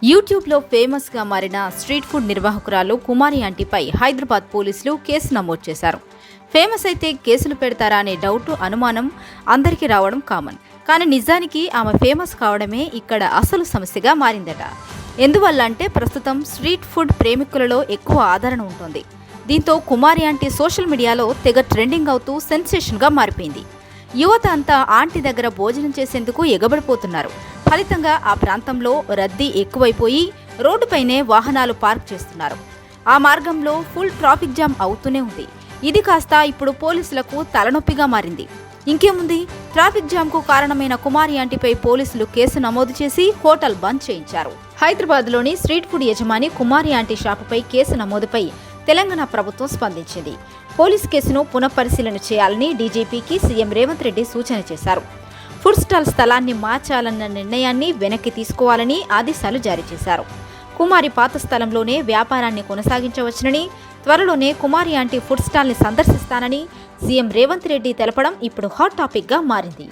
యూట్యూబ్లో ఫేమస్గా మారిన స్ట్రీట్ ఫుడ్ నిర్వాహకురాలు కుమారి ఆంటీపై హైదరాబాద్ పోలీసులు కేసు నమోదు చేశారు. ఫేమస్ అయితే కేసులు పెడతారా అనే డౌట్, అనుమానం అందరికీ రావడం కామన్. కానీ నిజానికి ఆమె ఫేమస్ కావడమే ఇక్కడ అసలు సమస్యగా మారిందట. ఎందువల్ల అంటే ప్రస్తుతం స్ట్రీట్ ఫుడ్ ప్రేమికులలో ఎక్కువ ఆదరణ ఉంటుంది. దీంతో కుమారి ఆంటీ సోషల్ మీడియాలో తెగ ట్రెండింగ్ అవుతూ సెన్సేషన్గా మారిపోయింది. యువత అంతా ఆంటీ దగ్గర భోజనం చేసేందుకు ఎగబడిపోతున్నారు. ఫలితంగా ఆ ప్రాంతంలో రద్దీ ఎక్కువైపోయి రోడ్డుపైనే వాహనాలు పార్క్ చేస్తున్నారు. ఆ మార్గంలో ఫుల్ ట్రాఫిక్ జామ్ అవుతూనే ఉంది. ఇది కాస్త ఇప్పుడు పోలీసులకు తలనొప్పిగా మారింది. ఇంకేముంది, ట్రాఫిక్ జామ్కు కారణమైన కుమారి ఆంటీపై పోలీసులు కేసు నమోదు చేసి హోటల్ బంద్ చేయించారు. హైదరాబాద్లోని స్ట్రీట్ ఫుడ్ యజమాని కుమారి ఆంటీ షాపుపై కేసు నమోదుపై తెలంగాణ ప్రభుత్వం స్పందించింది. పోలీసు కేసును పునఃపరిశీలన చేయాలని డీజీపీకి సీఎం రేవంత్ రెడ్డి సూచన చేశారు. ఫుడ్ స్టాల్ స్థలాన్ని మార్చాలన్న నిర్ణయాన్ని వెనక్కి తీసుకోవాలని ఆదేశాలు జారీ చేశారు. కుమారి పాత స్థలంలోనే వ్యాపారాన్ని కొనసాగించవచ్చునని, త్వరలోనే కుమారి ఆంటీ ఫుడ్ స్టాల్ని సందర్శిస్తానని సీఎం రేవంత్ రెడ్డి తెలపడం ఇప్పుడు హాట్ టాపిక్గా మారింది.